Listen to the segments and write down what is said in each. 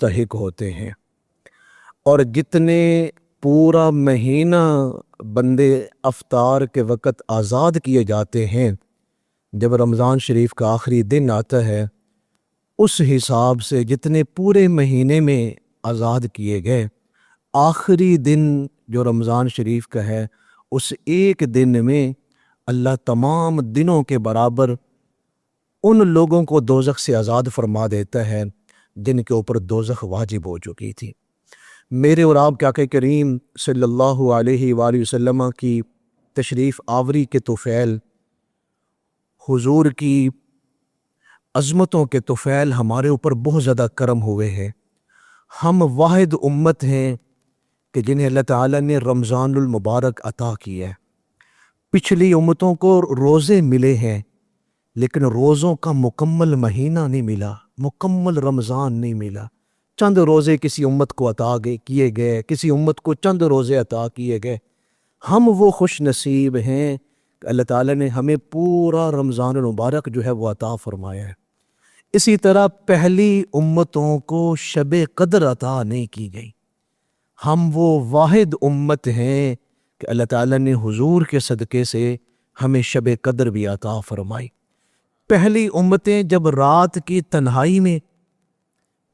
مستحق ہوتے ہیں، اور جتنے پورا مہینہ بندے افطار کے وقت آزاد کیے جاتے ہیں، جب رمضان شریف کا آخری دن آتا ہے اس حساب سے جتنے پورے مہینے میں آزاد کیے گئے، آخری دن جو رمضان شریف کا ہے اس ایک دن میں اللہ تمام دنوں کے برابر ان لوگوں کو دوزخ سے آزاد فرما دیتا ہے جن کے اوپر دوزخ واجب ہو چکی تھی۔ میرے اور آپ کے آقا کریم صلی اللہ علیہ وآلہ وسلم کی تشریف آوری کے طفیل، حضور کی عظمتوں کے طفیل ہمارے اوپر بہت زیادہ کرم ہوئے ہیں۔ ہم واحد امت ہیں کہ جنہیں اللہ تعالیٰ نے رمضان المبارک عطا کیا ہے۔ پچھلی امتوں کو روزے ملے ہیں لیکن روزوں کا مکمل مہینہ نہیں ملا، مکمل رمضان نہیں ملا۔ چند روزے کسی امت کو عطا کیے گئے، کسی امت کو چند روزے عطا کیے گئے۔ ہم وہ خوش نصیب ہیں کہ اللہ تعالیٰ نے ہمیں پورا رمضان المبارک جو ہے وہ عطا فرمایا ہے۔ اسی طرح پہلی امتوں کو شب قدر عطا نہیں کی گئی۔ ہم وہ واحد امت ہیں کہ اللہ تعالیٰ نے حضور کے صدقے سے ہمیں شب قدر بھی عطا فرمائی۔ پہلی امتیں جب رات کی تنہائی میں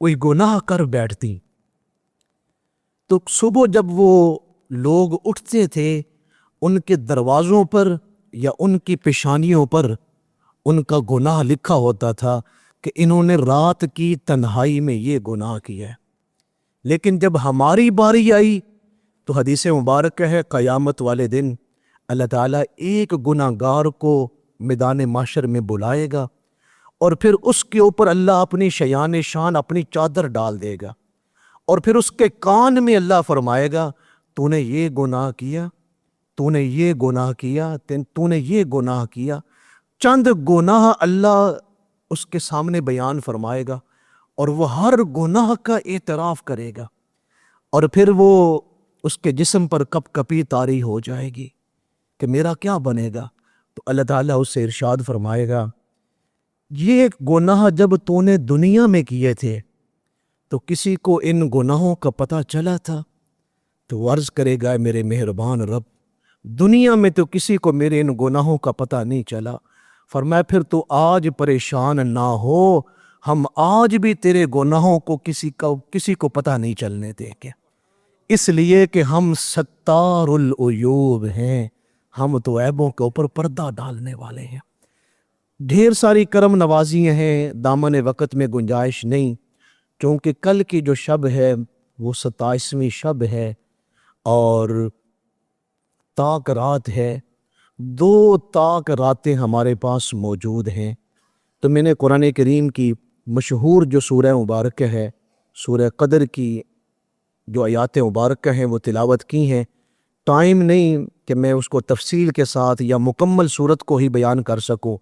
کوئی گناہ کر بیٹھتی تو صبح جب وہ لوگ اٹھتے تھے ان کے دروازوں پر یا ان کی پیشانیوں پر ان کا گناہ لکھا ہوتا تھا کہ انہوں نے رات کی تنہائی میں یہ گناہ کیا ہے۔ لیکن جب ہماری باری آئی تو حدیث مبارک ہے قیامت والے دن اللہ تعالیٰ ایک گناہ گار کو میدان محشر میں بلائے گا اور پھر اس کے اوپر اللہ اپنی شیان شان اپنی چادر ڈال دے گا اور پھر اس کے کان میں اللہ فرمائے گا تو نے یہ گناہ کیا، تو نے یہ گناہ کیا، تو نے یہ گناہ کیا۔ چند گناہ اللہ اس کے سامنے بیان فرمائے گا اور وہ ہر گناہ کا اعتراف کرے گا اور پھر وہ اس کے جسم پر کپ کپی طاری ہو جائے گی کہ میرا کیا بنے گا۔ تو اللہ تعالیٰ اس سے ارشاد فرمائے گا یہ گناہ جب تو نے دنیا میں کیے تھے تو کسی کو ان گناہوں کا پتہ چلا تھا؟ تو وہ عرض کرے گا میرے مہربان رب دنیا میں تو کسی کو میرے ان گناہوں کا پتہ نہیں چلا۔ فرمایا پھر تو آج پریشان نہ ہو، ہم آج بھی تیرے گناہوں کو کسی کو پتہ نہیں چلنے دیں گے، اس لیے کہ ہم ستار العیوب ہیں، ہم تو عیبوں کے اوپر پردہ ڈالنے والے ہیں۔ ڈھیر ساری کرم نوازیاں ہیں، دامن وقت میں گنجائش نہیں، چونکہ کل کی جو شب ہے وہ 27ویں شب ہے اور تاک رات ہے، 2 تاک راتیں ہمارے پاس موجود ہیں۔ تو میں نے قرآن کریم کی مشہور جو سورہ مبارکہ ہے، سورہ قدر کی جو آیات مبارکہ ہیں وہ تلاوت کی ہیں۔ ٹائم نہیں کہ میں اس کو تفصیل کے ساتھ یا مکمل صورت کو ہی بیان کر سکوں،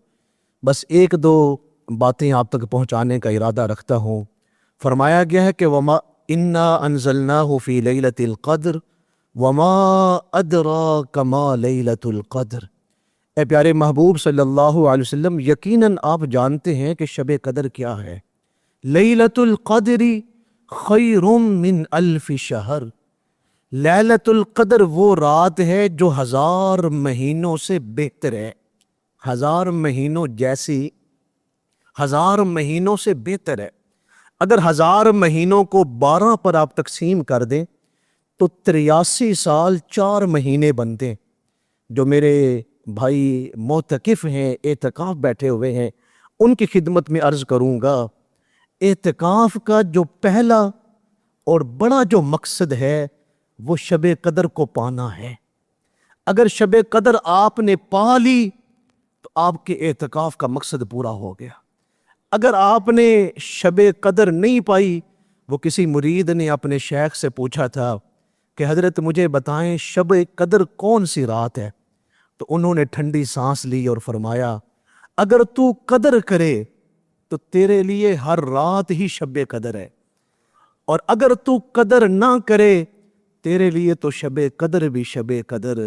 بس 1-2 باتیں آپ تک پہنچانے کا ارادہ رکھتا ہوں۔ فرمایا گیا ہے کہ وما انا انزلناہ فی لیلۃ القدر وما ادراک ما لیلۃ القدر۔ اے پیارے محبوب صلی اللہ علیہ وسلم یقیناً آپ جانتے ہیں کہ شب قدر کیا ہے۔ لیلۃ القدر خیر من 1000 شہر، لیلۃ القدر وہ رات ہے جو 1000 مہینوں سے بہتر ہے، 1000 مہینوں جیسی، 1000 مہینوں سے بہتر ہے۔ اگر 1000 مہینوں کو 12 پر آپ تقسیم کر دیں تو 83 سال 4 مہینے بنتے ہیں۔ جو میرے بھائی معتکف ہیں، اعتکاف بیٹھے ہوئے ہیں، ان کی خدمت میں عرض کروں گا اعتکاف کا جو پہلا اور بڑا جو مقصد ہے وہ شب قدر کو پانا ہے۔ اگر شب قدر آپ نے پا لی تو آپ کے اعتکاف کا مقصد پورا ہو گیا۔ اگر آپ نے شب قدر نہیں پائی، وہ کسی مرید نے اپنے شیخ سے پوچھا تھا کہ حضرت مجھے بتائیں شب قدر کون سی رات ہے، تو انہوں نے ٹھنڈی سانس لی اور فرمایا اگر تو قدر کرے تو تیرے لیے ہر رات ہی شب قدر ہے، اور اگر تو قدر نہ کرے تیرے لیے تو شب قدر بھی شب قدر۔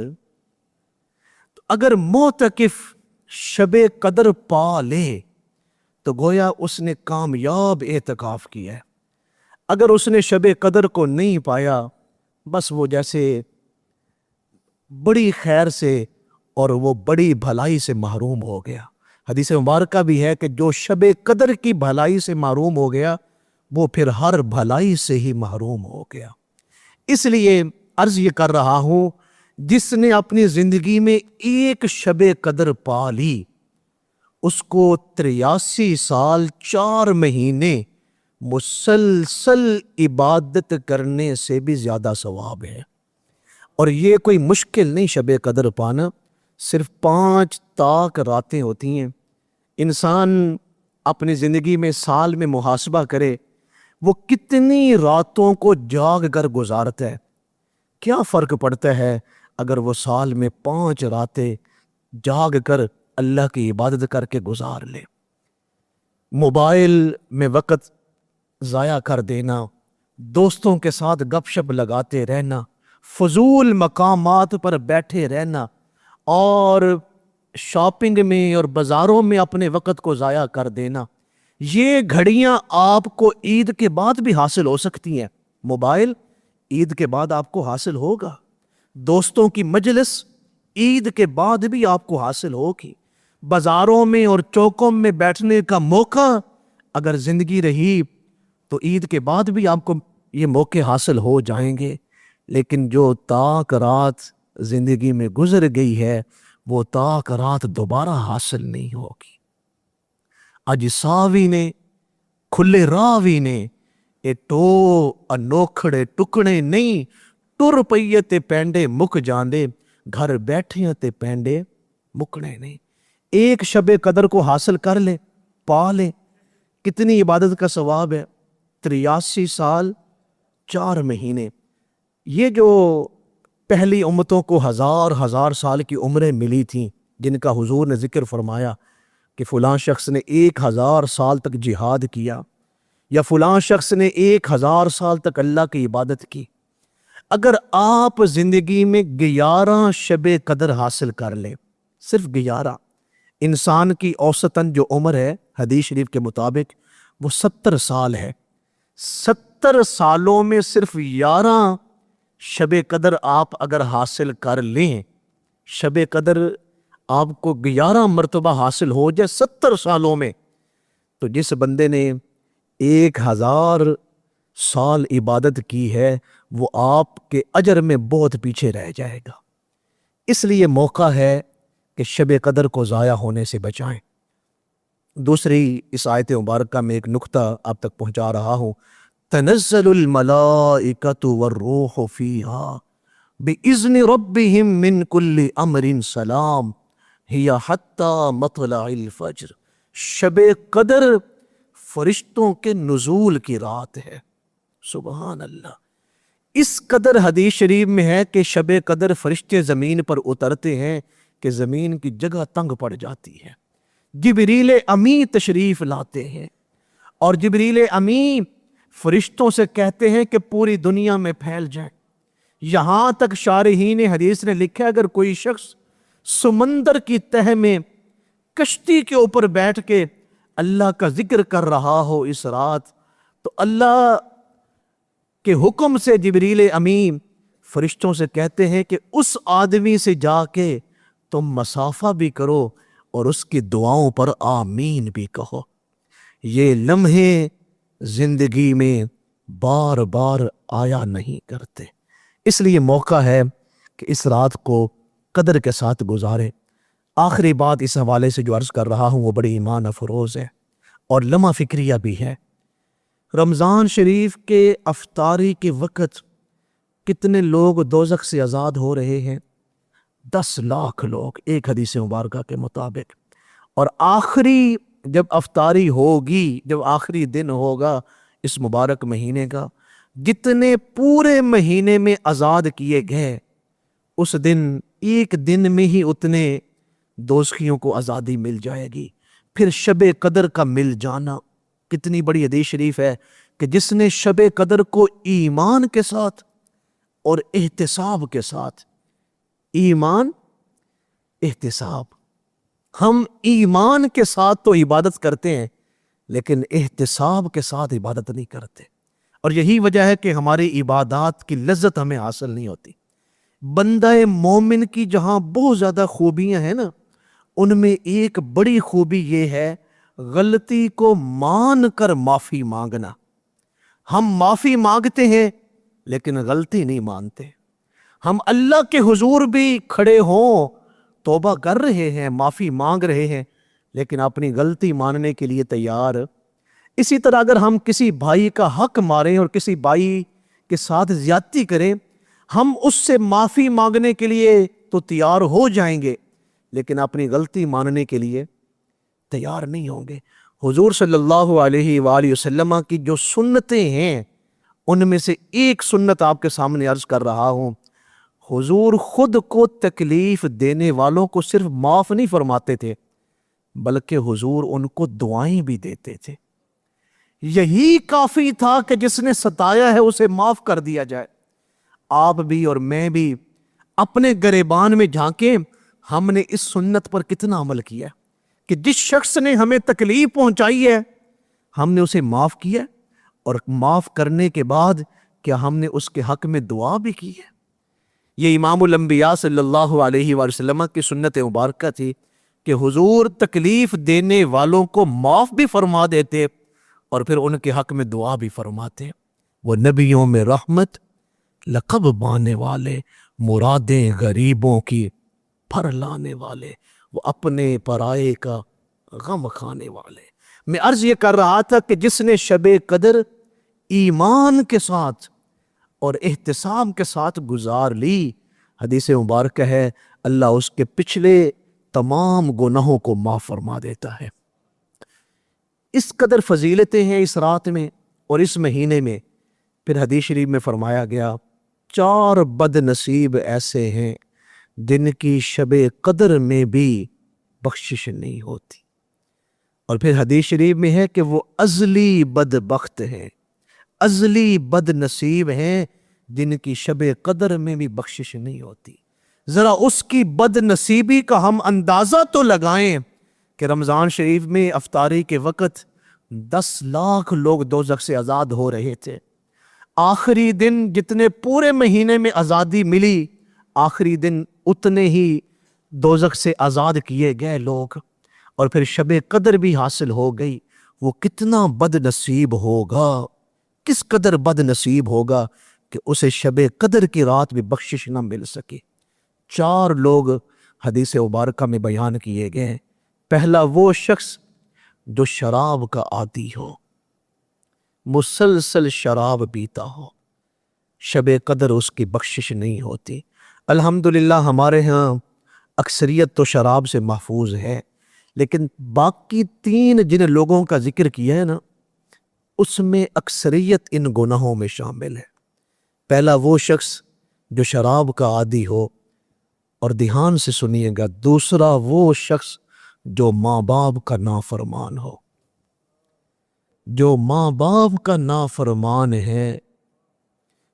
تو اگر معتکف شب قدر پا لے تو گویا اس نے کامیاب اعتکاف کیا ہے۔ اگر اس نے شب قدر کو نہیں پایا بس وہ جیسے بڑی خیر سے اور وہ بڑی بھلائی سے محروم ہو گیا۔ حدیث مبارکہ بھی ہے کہ جو شب قدر کی بھلائی سے محروم ہو گیا وہ پھر ہر بھلائی سے ہی محروم ہو گیا۔ اس لیے عرض یہ کر رہا ہوں، جس نے اپنی زندگی میں ایک شب قدر پا لی اس کو 83 سال 4 مہینے مسلسل عبادت کرنے سے بھی زیادہ ثواب ہے۔ اور یہ کوئی مشکل نہیں شب قدر پانا، صرف 5 طاق راتیں ہوتی ہیں۔ انسان اپنی زندگی میں سال میں محاسبہ کرے وہ کتنی راتوں کو جاگ کر گزارتا ہے، کیا فرق پڑتا ہے اگر وہ سال میں 5 راتیں جاگ کر اللہ کی عبادت کر کے گزار لے۔ موبائل میں وقت ضائع کر دینا، دوستوں کے ساتھ گپ شپ لگاتے رہنا، فضول مقامات پر بیٹھے رہنا اور شاپنگ میں اور بازاروں میں اپنے وقت کو ضائع کر دینا، یہ گھڑیاں آپ کو عید کے بعد بھی حاصل ہو سکتی ہیں۔ موبائل عید کے بعد آپ کو حاصل ہوگا، دوستوں کی مجلس عید کے بعد بھی آپ کو حاصل ہوگی، بازاروں میں اور چوکوں میں بیٹھنے کا موقع اگر زندگی رہی تو عید کے بعد بھی آپ کو یہ موقع حاصل ہو جائیں گے۔ لیکن جو طاق رات زندگی میں گزر گئی ہے وہ طاق رات دوبارہ حاصل نہیں ہوگی۔ اج ساوی نے کھلے راوی نے اے ٹو انوکھڑے ٹکڑے نہیں، ٹر پئیے تے پینڈے مک جاندے، گھر بیٹھے تے پینڈے مکنے نہیں۔ ایک شب قدر کو حاصل کر لے، پا لے، کتنی عبادت کا ثواب ہے۔ 83 سال 4 مہینے، یہ جو پہلی امتوں کو ہزار سال کی عمریں ملی تھیں جن کا حضور نے ذکر فرمایا کہ فلاں شخص نے 1000 سال تک جہاد کیا یا فلاں شخص نے 1000 سال تک اللہ کی عبادت کی، اگر آپ زندگی میں 11 شب قدر حاصل کر لیں، صرف 11، انسان کی اوسطاً جو عمر ہے حدیث شریف کے مطابق وہ 70 سال ہے، 70 سالوں میں صرف 11 شب قدر آپ اگر حاصل کر لیں، شب قدر آپ کو 11 مرتبہ حاصل ہو جائے 70 سالوں میں، تو جس بندے نے 1000 سال عبادت کی ہے وہ آپ کے اجر میں بہت پیچھے رہ جائے گا۔ اس لیے موقع ہے کہ شب قدر کو ضائع ہونے سے بچائیں۔ دوسری اس آیت مبارکہ میں ایک نقطہ آپ تک پہنچا رہا ہوں، تنزل الملائکۃ والروح فیہا بإذن ربہم من کل امر سلام ہی حتی مطلع الفجر۔ شب قدر فرشتوں کے نزول کی رات ہے، سبحان اللہ۔ اس قدر حدیث شریف میں ہے کہ شب قدر فرشتے زمین پر اترتے ہیں کہ زمین کی جگہ تنگ پڑ جاتی ہے، جبریل امی تشریف لاتے ہیں اور جبریل امی فرشتوں سے کہتے ہیں کہ پوری دنیا میں پھیل جائیں۔ یہاں تک شارحین حدیث نے لکھا اگر کوئی شخص سمندر کی تہ میں کشتی کے اوپر بیٹھ کے اللہ کا ذکر کر رہا ہو اس رات، تو اللہ کے حکم سے جبریل امین فرشتوں سے کہتے ہیں کہ اس آدمی سے جا کے تم مسافہ بھی کرو اور اس کی دعاؤں پر آمین بھی کہو۔ یہ لمحے زندگی میں بار بار آیا نہیں کرتے، اس لیے موقع ہے کہ اس رات کو قدر کے ساتھ گزارے۔ آخری بات اس حوالے سے جو عرض کر رہا ہوں وہ بڑی ایمان افروز ہے اور لمحہ فکریہ بھی ہے۔ رمضان شریف کے افطاری کے وقت کتنے لوگ دوزخ سے آزاد ہو رہے ہیں؟ 10 لاکھ لوگ ایک حدیث مبارکہ کے مطابق۔ اور آخری جب افطاری ہوگی، جب آخری دن ہوگا اس مبارک مہینے کا، جتنے پورے مہینے میں آزاد کیے گئے اس دن ایک دن میں ہی اتنے دوزخیوں کو آزادی مل جائے گی۔ پھر شب قدر کا مل جانا، کتنی بڑی حدیث شریف ہے کہ جس نے شب قدر کو ایمان کے ساتھ اور احتساب کے ساتھ، ایمان احتساب، ہم ایمان کے ساتھ تو عبادت کرتے ہیں لیکن احتساب کے ساتھ عبادت نہیں کرتے۔ اور یہی وجہ ہے کہ ہماری عبادات کی لذت ہمیں حاصل نہیں ہوتی۔ بندہ مومن کی جہاں بہت زیادہ خوبیاں ہیں نا، ان میں ایک بڑی خوبی یہ ہے غلطی کو مان کر معافی مانگنا۔ ہم معافی مانگتے ہیں لیکن غلطی نہیں مانتے۔ ہم اللہ کے حضور بھی کھڑے ہوں، توبہ کر رہے ہیں، معافی مانگ رہے ہیں، لیکن اپنی غلطی ماننے کے لیے تیار۔ اسی طرح اگر ہم کسی بھائی کا حق ماریں اور کسی بھائی کے ساتھ زیادتی کریں، ہم اس سے معافی مانگنے کے لیے تو تیار ہو جائیں گے، لیکن اپنی غلطی ماننے کے لیے تیار نہیں ہوں گے۔ حضور صلی اللہ علیہ وآلہ وسلم کی جو سنتیں ہیں، ان میں سے ایک سنت آپ کے سامنے عرض کر رہا ہوں۔ حضور خود کو تکلیف دینے والوں کو صرف معاف نہیں فرماتے تھے، بلکہ حضور ان کو دعائیں بھی دیتے تھے۔ یہی کافی تھا کہ جس نے ستایا ہے اسے معاف کر دیا جائے۔ آپ بھی اور میں بھی اپنے گریبان میں جھانکیں، ہم نے اس سنت پر کتنا عمل کیا کہ جس شخص نے ہمیں تکلیف پہنچائی ہے ہم نے اسے معاف کیا، اور معاف کرنے کے بعد کیا ہم نے اس کے حق میں دعا بھی کی ہے۔ یہ امام الانبیاء صلی اللہ علیہ وآلہ وسلم کی سنت مبارکہ تھی کہ حضور تکلیف دینے والوں کو معاف بھی فرما دیتے اور پھر ان کے حق میں دعا بھی فرماتے۔ وہ نبیوں میں رحمت، لقب پانے والے، مرادیں غریبوں کی پھر لانے والے، وہ اپنے پرائے کا غم کھانے والے۔ میں عرض یہ کر رہا تھا کہ جس نے شب قدر ایمان کے ساتھ اور احتساب کے ساتھ گزار لی، حدیث مبارکہ ہے اللہ اس کے پچھلے تمام گناہوں کو معاف فرما دیتا ہے۔ اس قدر فضیلتیں ہیں اس رات میں اور اس مہینے میں۔ پھر حدیث شریف میں فرمایا گیا 4 بد نصیب ایسے ہیں جن کی شب قدر میں بھی بخشش نہیں ہوتی، اور پھر حدیث شریف میں ہے کہ وہ ازلی بدبخت ہیں، ازلی بد نصیب ہیں جن کی شب قدر میں بھی بخشش نہیں ہوتی۔ ذرا اس کی بد نصیبی کا ہم اندازہ تو لگائیں کہ رمضان شریف میں افطاری کے وقت 10 لاکھ لوگ دوزخ سے آزاد ہو رہے تھے۔ آخری دن جتنے پورے مہینے میں آزادی ملی، آخری دن اتنے ہی دوزخ سے آزاد کیے گئے لوگ، اور پھر شب قدر بھی حاصل ہو گئی۔ وہ کتنا بد نصیب ہوگا، کس قدر بد نصیب ہوگا کہ اسے شب قدر کی رات بھی بخشش نہ مل سکے۔ 4 لوگ حدیث مبارکہ میں بیان کیے گئے ہیں۔ پہلا وہ شخص جو شراب کا عادی ہو، مسلسل شراب پیتا ہو، شب قدر اس کی بخشش نہیں ہوتی۔ الحمدللہ ہمارے ہاں اکثریت تو شراب سے محفوظ ہے، لیکن باقی 3 جن لوگوں کا ذکر کیا ہے نا، اس میں اکثریت ان گناہوں میں شامل ہے۔ پہلا وہ شخص جو شراب کا عادی ہو، اور دھیان سے سنیے گا، دوسرا وہ شخص جو ماں باپ کا نافرمان ہو۔ جو ماں باپ کا نافرمان ہے،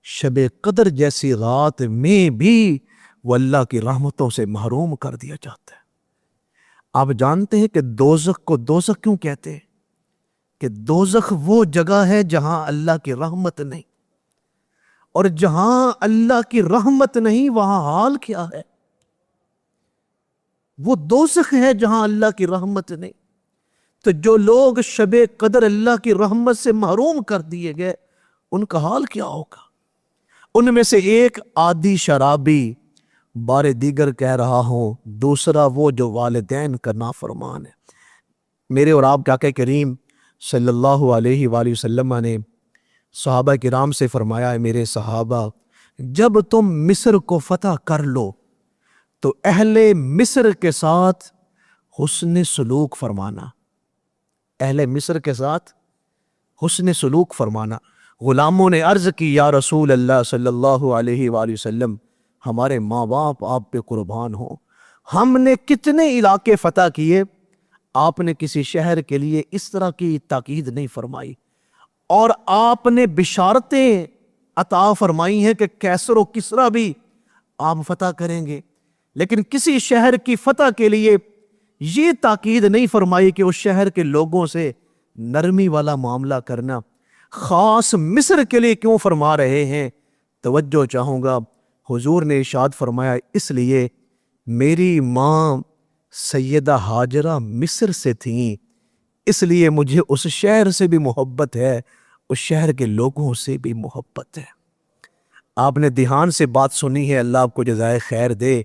شب قدر جیسی رات میں بھی وہ اللہ کی رحمتوں سے محروم کر دیا جاتا ہے۔ آپ جانتے ہیں کہ دوزخ کو دوزخ کیوں کہتے ہیں؟ کہ دوزخ وہ جگہ ہے جہاں اللہ کی رحمت نہیں، اور جہاں اللہ کی رحمت نہیں وہاں حال کیا ہے؟ وہ دوزخ ہے جہاں اللہ کی رحمت نہیں۔ تو جو لوگ شب قدر اللہ کی رحمت سے محروم کر دیے گئے، ان کا حال کیا ہوگا؟ ان میں سے ایک عادی شرابی، بار دیگر کہہ رہا ہوں، دوسرا وہ جو والدین کا نافرمان ہے۔ میرے اور آپ کے آقا کریم صلی اللہ علیہ وآلہ وسلم نے صحابہ کرام سے فرمایا ہے، میرے صحابہ، جب تم مصر کو فتح کر لو تو اہل مصر کے ساتھ حسن سلوک فرمانا، اہل مصر کے ساتھ حسن سلوک فرمانا۔ غلاموں نے عرض کی، یا رسول اللہ صلی اللہ علیہ وآلہ وسلم، ہمارے ماں باپ آپ پہ قربان ہوں، ہم نے کتنے علاقے فتح کیے، آپ نے کسی شہر کے لیے اس طرح کی تاکید نہیں فرمائی، اور آپ نے بشارتیں عطا فرمائی ہیں کہ کیسر و کسرا بھی آپ فتح کریں گے، لیکن کسی شہر کی فتح کے لیے یہ تاکید نہیں فرمائی کہ اس شہر کے لوگوں سے نرمی والا معاملہ کرنا۔ خاص مصر کے لیے کیوں فرما رہے ہیں؟ توجہ چاہوں گا، حضور نے ارشاد فرمایا اس لیے میری ماں سیدہ ہاجرہ مصر سے تھیں، اس لیے مجھے اس شہر سے بھی محبت ہے، اس شہر کے لوگوں سے بھی محبت ہے۔ آپ نے دھیان سے بات سنی ہے، اللہ آپ کو جزائے خیر دے۔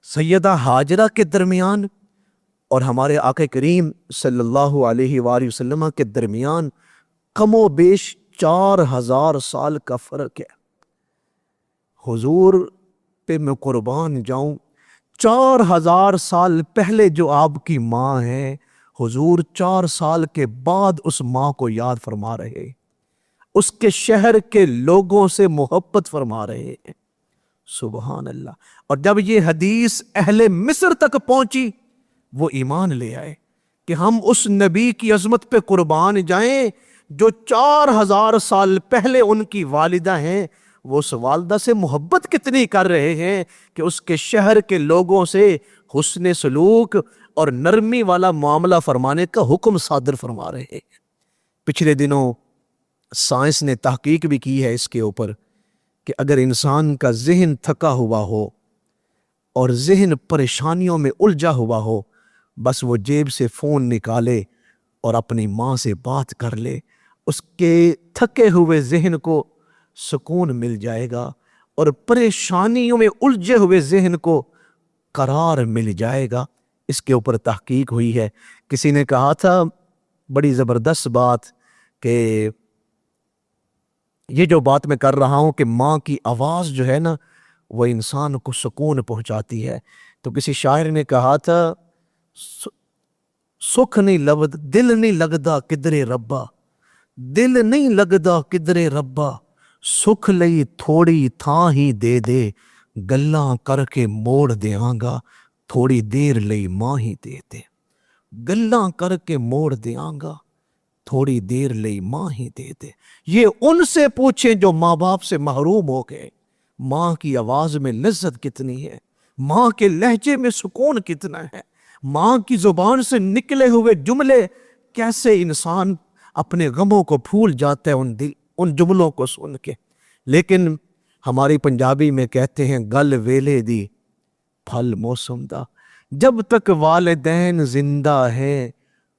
سیدہ ہاجرہ کے درمیان اور ہمارے آقا کریم صلی اللہ علیہ وآلہ وسلم کے درمیان کم و بیش 4000 سال کا فرق ہے۔ حضور پہ میں قربان جاؤں، 4000 سال پہلے جو آپ کی ماں ہے، حضور 4 سال کے بعد اس ماں کو یاد فرما رہے، اس کے شہر کے لوگوں سے محبت فرما رہے ہیں۔ سبحان اللہ۔ اور جب یہ حدیث اہل مصر تک پہنچی، وہ ایمان لے آئے کہ ہم اس نبی کی عظمت پہ قربان جائیں جو 4000 سال پہلے ان کی والدہ ہیں۔ وہ اس والدہ سے محبت کتنی کر رہے ہیں کہ اس کے شہر کے لوگوں سے حسن سلوک اور نرمی والا معاملہ فرمانے کا حکم صادر فرما رہے ہیں۔ پچھلے دنوں سائنس نے تحقیق بھی کی ہے اس کے اوپر کہ اگر انسان کا ذہن تھکا ہوا ہو اور ذہن پریشانیوں میں الجھا ہوا ہو، بس وہ جیب سے فون نکالے اور اپنی ماں سے بات کر لے، اس کے تھکے ہوئے ذہن کو سکون مل جائے گا اور پریشانیوں میں الجھے ہوئے ذہن کو قرار مل جائے گا۔ اس کے اوپر تحقیق ہوئی ہے۔ کسی نے کہا تھا بڑی زبردست بات کہ یہ جو بات میں کر رہا ہوں کہ ماں کی آواز جو ہے نا وہ انسان کو سکون پہنچاتی ہے، تو کسی شاعر نے کہا تھا سکھ نہیں لبد دل نہیں لگدا کدرے ربا، دل نہیں لگدا کدرے ربا، سکھ لئی تھوڑی تھاں ہی دے دے، گلاں کر کے موڑ دیاں گا، تھوڑی دیر لئی ماں ہی دے دے، گلاں کر کے موڑ دیاں گا، تھوڑی دیر لئی ماں ہی دے دے۔ یہ ان سے پوچھیں جو ماں باپ سے محروم ہو گئے، ماں کی آواز میں لذت کتنی ہے، ماں کے لہجے میں سکون کتنا ہے، ماں کی زبان سے نکلے ہوئے جملے کیسے انسان اپنے غموں کو بھول جاتا ہے ان جملوں کو سن کے۔ لیکن ہماری پنجابی میں کہتے ہیں گل ویلے دی پھل موسم دا، جب تک والدین زندہ ہے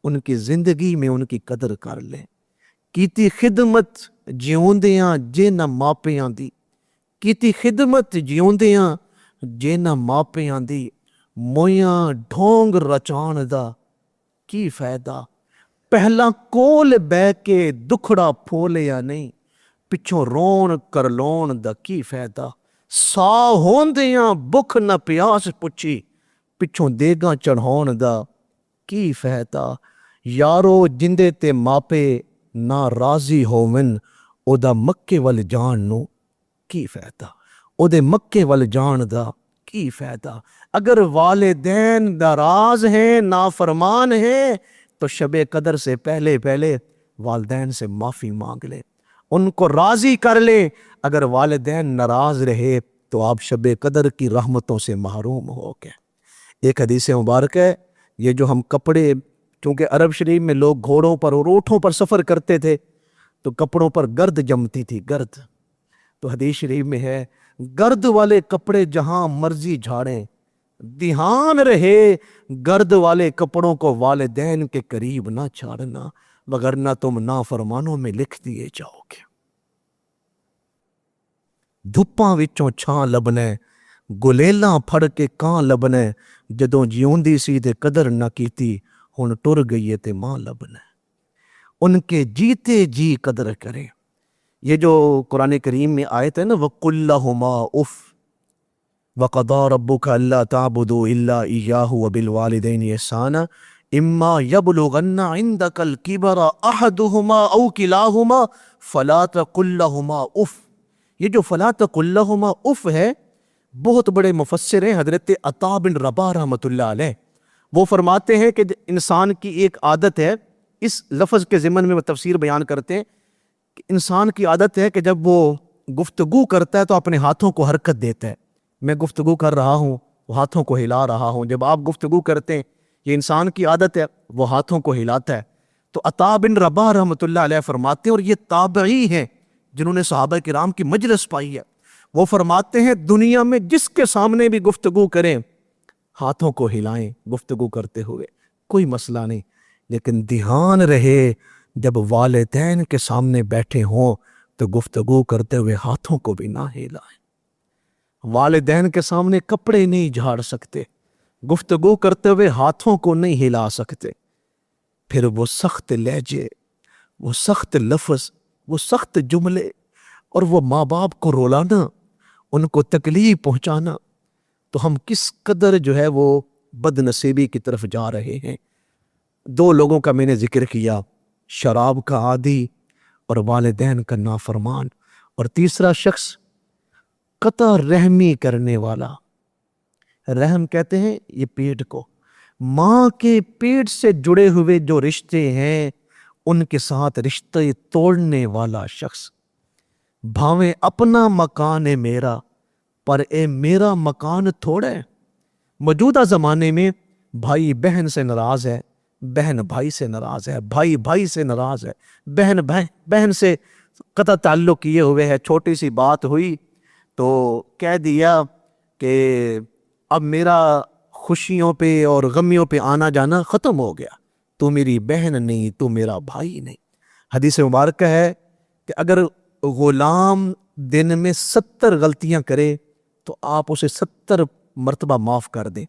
ان کی زندگی میں ان کی قدر کر لیں۔ کیتی خدمت جیوندیاں جے نہ ماپیاں دی، کیتی خدمت جیوندیاں جے نہ ماپیاں دی، مویاں ڈھونگ رچان دا کی فائدہ، پہلا کول بہ کے دکھڑا پھولیا نہیں، پچھوں رون کرلون دا کی فائدہ، سا ہوندیاں بکھ نہ پیاس پچھی، پچھوں دیگاں چڑھون دا کی فائدہ، یارو جندے تے ماپے نہ راضی ہوون، او دا مکے ول جان نو کی فائدہ، او دے مکے ول جان دا کی فائدہ۔ اگر والدین ناراض ہیں، نافرمان ہیں، تو شب قدر سے پہلے والدین سے معافی مانگ لیں، ان کو راضی کر لیں۔ اگر والدین ناراض رہے تو آپ شب قدر کی رحمتوں سے محروم ہو گئے۔ ایک حدیث مبارک ہے، یہ جو ہم کپڑے، چونکہ عرب شریف میں لوگ گھوڑوں پر اور اونٹوں پر سفر کرتے تھے تو کپڑوں پر گرد جمتی تھی، گرد، تو حدیث شریف میں ہے گرد والے کپڑے جہاں مرضی جھاڑیں، دھیان رہے گرد والے کپڑوں کو والدین کے قریب نہ چھاڑنا، وگرنہ تم نافرمانوں میں لکھ دیے جاؤ گے۔ دھپاں وچوں چھاں لبنے، گلیلاں پھڑ کے کاں لبنے، جدوں جیوندی سی تے قدر نہ کیتی، ہن ٹر گئی تے ماں لبنے۔ ان کے جیتے جی قدر کریں۔ یہ جو قرآن کریم میں آیت ہے نا وَقُلْ لَهُمَا اُفْ وَقَضَىٰ رَبُّكَ أَلَّا تَعْبُدُوا إِلَّا إِيَّاهُ وَبِالْوَالِدَيْنِ إِحْسَانًا إِمَّا يَبْلُغَنَّ عِندَكَ الْكِبَرَ أَحَدُهُمَا أَوْ كِلَاهُمَا فَلَا تَقُلْ لَهُمَا اُفْ، یہ جو فَلَا تَقُلْ لَهُمَا اُفْ ہے، بہت بڑے مفسر ہیں حضرت عطا بن رباح رحمۃ اللہ علیہ، وہ فرماتے ہیں کہ انسان کی ایک عادت ہے، اس لفظ کے ضمن میں وہ تفسیر بیان کرتے ہیں کہ انسان کی عادت ہے کہ جب وہ گفتگو کرتا ہے تو اپنے ہاتھوں کو حرکت دیتا ہے۔ میں گفتگو کر رہا ہوں، وہ ہاتھوں کو ہلا رہا ہوں، جب آپ گفتگو کرتے ہیں، یہ انسان کی عادت ہے، وہ ہاتھوں کو ہلاتا ہے۔ تو تو عطا بن رباح رحمۃ اللہ علیہ فرماتے ہیں، اور یہ تابعی ہیں جنہوں نے صحابہ کرام کی مجلس پائی ہے، وہ فرماتے ہیں دنیا میں جس کے سامنے بھی گفتگو کریں ہاتھوں کو ہلائیں گفتگو کرتے ہوئے، کوئی مسئلہ نہیں، لیکن دھیان رہے جب والدین کے سامنے بیٹھے ہوں تو گفتگو کرتے ہوئے ہاتھوں کو بھی نہ ہلائیں۔ والدین کے سامنے کپڑے نہیں جھاڑ سکتے، گفتگو کرتے ہوئے ہاتھوں کو نہیں ہلا سکتے، پھر وہ سخت لہجے، وہ سخت لفظ، وہ سخت جملے، اور وہ ماں باپ کو رولانا، ان کو تکلیف پہنچانا، تو ہم کس قدر جو ہے وہ بد نصیبی کی طرف جا رہے ہیں۔ دو لوگوں کا میں نے ذکر کیا، شراب کا عادی اور والدین کا نافرمان، اور تیسرا شخص قطع رحمی کرنے والا۔ رحم کہتے ہیں یہ پیٹ کو، ماں کے پیٹ سے جڑے ہوئے جو رشتے ہیں ان کے ساتھ رشتے توڑنے والا شخص۔ بھاویں اپنا مکان ہے میرا پر اے میرا مکان تھوڑا ہے۔ موجودہ زمانے میں بھائی بہن سے ناراض ہے، بہن بھائی سے ناراض ہے، بھائی بھائی سے ناراض ہے، بہن سے قطع تعلق کیے ہوئے ہے۔ چھوٹی سی بات ہوئی تو کہہ دیا کہ اب میرا خوشیوں پہ اور غمیوں پہ آنا جانا ختم ہو گیا، تو میری بہن نہیں، تو میرا بھائی نہیں۔ حدیث مبارکہ ہے کہ اگر غلام دن میں 70 غلطیاں کرے تو آپ اسے 70 مرتبہ معاف کر دیں۔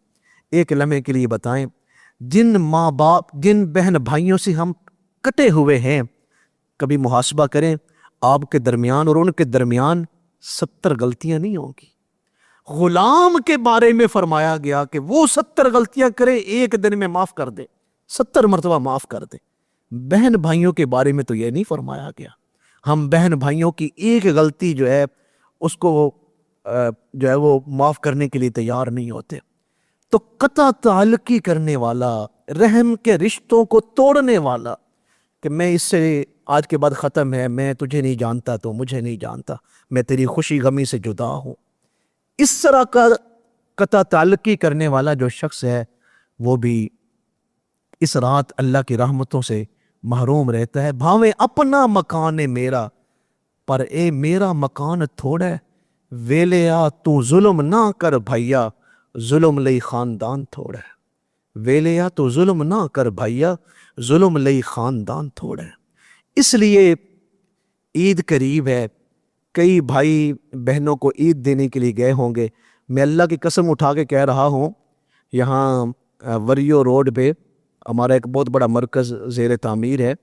ایک لمحے کے لیے بتائیں، جن ماں باپ، جن بہن بھائیوں سے ہم کٹے ہوئے ہیں، کبھی محاسبہ کریں، آپ کے درمیان اور ان کے درمیان 70 غلطیاں نہیں ہوں گی۔ غلام کے بارے میں فرمایا گیا کہ وہ 70 غلطیاں کرے ایک دن میں معاف کر دے، 70 مرتبہ معاف کر دے۔ بہن بھائیوں کے بارے میں تو یہ نہیں فرمایا گیا۔ ہم بہن بھائیوں کی ایک غلطی جو ہے اس کو جو ہے وہ معاف کرنے کے لیے تیار نہیں ہوتے۔ تو قطع تعلقی کرنے والا، رحم کے رشتوں کو توڑنے والا، کہ میں اس سے آج کے بعد ختم ہے، میں تجھے نہیں جانتا تو مجھے نہیں جانتا، میں تیری خوشی غمی سے جدا ہوں، اس طرح کا قطع تعلقی کرنے والا جو شخص ہے وہ بھی اس رات اللہ کی رحمتوں سے محروم رہتا ہے۔ بھاویں اپنا مکان ہے میرا پر اے میرا مکان تھوڑا ہے، ویلیا تو ظلم نہ کر بھیا، ظلم لئی خاندان تھوڑا ہے۔ ویلیا تو ظلم نہ کر بھیا، ظلم لئی خاندان تھوڑا ہے۔ اس لیے عید قریب ہے، کئی بھائی بہنوں کو عید دینے کے لیے گئے ہوں گے۔ میں اللہ کی قسم اٹھا کے کہہ رہا ہوں، یہاں وریو روڈ پہ ہمارا ایک بہت بڑا مرکز زیر تعمیر ہے۔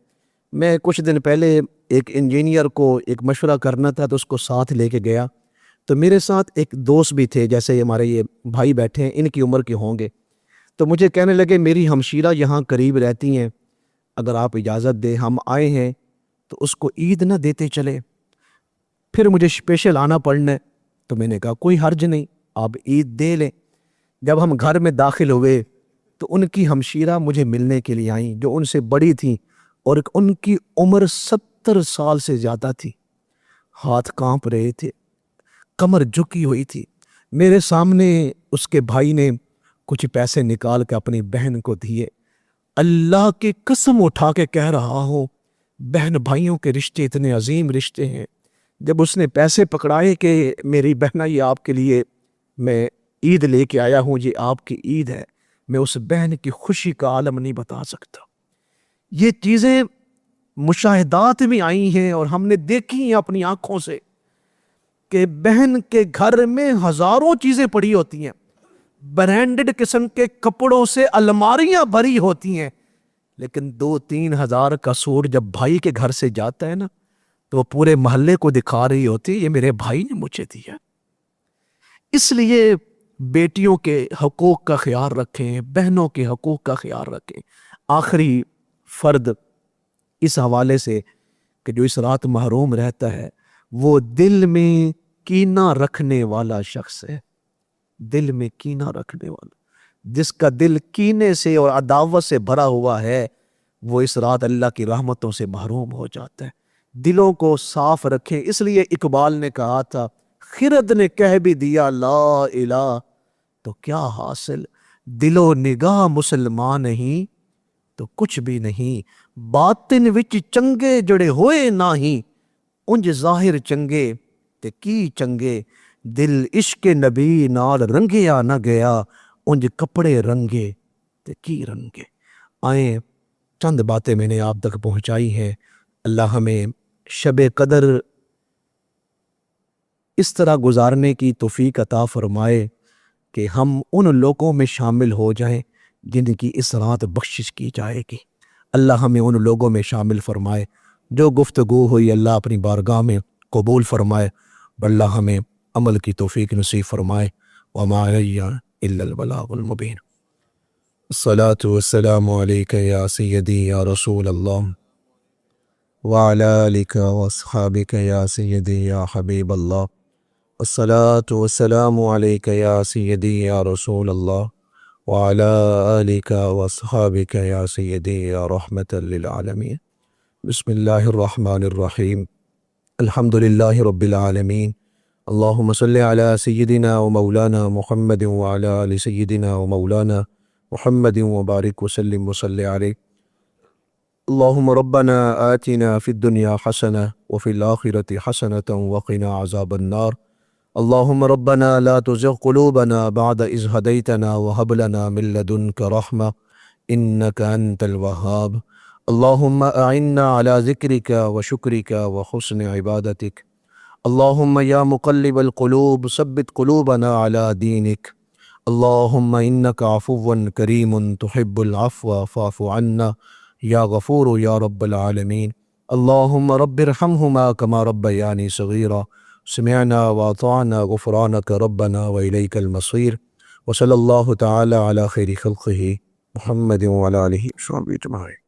میں کچھ دن پہلے ایک انجینئر کو ایک مشورہ کرنا تھا تو اس کو ساتھ لے کے گیا، تو میرے ساتھ ایک دوست بھی تھے، جیسے ہمارے یہ بھائی بیٹھے ہیں ان کی عمر کے ہوں گے، تو مجھے کہنے لگے میری ہمشیرہ یہاں قریب رہتی ہیں، اگر آپ اجازت دیں ہم آئے ہیں تو اس کو عید نہ دیتے چلے، پھر مجھے اسپیشل آنا پڑنا ہے۔ تو میں نے کہا کوئی حرج نہیں، آپ عید دے لیں۔ جب ہم گھر میں داخل ہوئے تو ان کی ہمشیرہ مجھے ملنے کے لیے آئیں جو ان سے بڑی تھیں، اور ان کی عمر 70 سال سے زیادہ تھی، ہاتھ کانپ رہے تھے، کمر جھکی ہوئی تھی۔ میرے سامنے اس کے بھائی نے کچھ پیسے نکال کے اپنی بہن کو دیے۔ اللہ کی قسم اٹھا کے کہہ رہا ہوں، بہن بھائیوں کے رشتے اتنے عظیم رشتے ہیں۔ جب اس نے پیسے پکڑائے کہ میری بہنہ یہ آپ کے لیے میں عید لے کے آیا ہوں، یہ آپ کی عید ہے، میں اس بہن کی خوشی کا عالم نہیں بتا سکتا۔ یہ چیزیں مشاہدات میں آئی ہیں اور ہم نے دیکھی ہیں اپنی آنکھوں سے کہ بہن کے گھر میں ہزاروں چیزیں پڑی ہوتی ہیں، برانڈڈ قسم کے کپڑوں سے الماریاں بھری ہوتی ہیں، لیکن 2-3 ہزار کا سوٹ جب بھائی کے گھر سے جاتا ہے نا تو وہ پورے محلے کو دکھا رہی ہوتی ہے یہ میرے بھائی نے مجھے دیا۔ اس لیے بیٹیوں کے حقوق کا خیال رکھیں، بہنوں کے حقوق کا خیال رکھیں۔ آخری فرد اس حوالے سے کہ جو اس رات محروم رہتا ہے وہ دل میں کینہ رکھنے والا شخص ہے۔ دل میں کینہ رکھنے والا، جس کا دل کینے سے اور عداوت سے بھرا ہوا ہے، وہ اس رات اللہ کی رحمتوں سے محروم ہو جاتا ہے۔ دلوں کو صاف رکھیں۔ اس لیے اقبال نے کہا تھا، خرد نے کہہ بھی دیا لا الہ تو کیا حاصل، دل و نگاہ مسلمان نہیں تو کچھ بھی نہیں، باطن وچ چنگے جڑے ہوئے نہ ہی، انج ظاہر چنگے تے کی چنگے، دل عشق نبی نال رنگیا نہ گیا، انج کپڑے رنگے تے کی رنگے۔ آئیں چند باتیں میں نے آپ تک پہنچائی ہیں، اللہ ہمیں شب قدر اس طرح گزارنے کی توفیق عطا فرمائے کہ ہم ان لوگوں میں شامل ہو جائیں جن کی اس رات بخشش کی جائے گی۔ اللہ ہمیں ان لوگوں میں شامل فرمائے۔ جو گفتگو ہوئی اللہ اپنی بارگاہ میں قبول فرمائے، اللہ ہمیں عمل کی توفیق نصیب فرمائے۔ وما علی الا البلاغ المبین۔ الصلاة والسلام علیک یا سیدی یا رسول اللہ وعلی آلک واصحابک یا سیدی یا حبیب اللہ۔ الصلاة والسلام علیک یا سیدی یا رسول اللہ وعلی آلک واصحابک یا سیدی یا رحمت للعالمین۔ بسم اللہ الرحمن الرحیم۔ الحمد للہ رب العالمین۔ اللہم صلی علی سیدنا و مولانا محمد وعلی آل سیدنا و مولانا محمد وبارک وسلم وصلی علیہ۔ اللہم ربنا آتنا فی الدنیا حسنہ وفی الآخرۃ حسنۃ وقنا عذاب النار۔ اللہم ربنا لا تزغ قلوبنا بعد اذ ہدیتنا وہب لنا من لدنک رحمہ انک انت الوہاب۔ اللہم اعنا علی ذکرک وشکرک وحسن عبادتک۔ اللہم یا مقلب القلوب ثبت قلوبنا علی دینک۔ اللہم انک عفو کریم تحب العفو فاعف عنا یا غفور یا رب العالمین۔ اللہم رب ارحمہما کما ربیانی صغیرا۔ سمعنا واطعنا غفرانک ربنا والیک المصیر۔ وصلی اللہ تعالی علی خیر خلقہ محمد وعلی آلہ وصحبہ اجمعین۔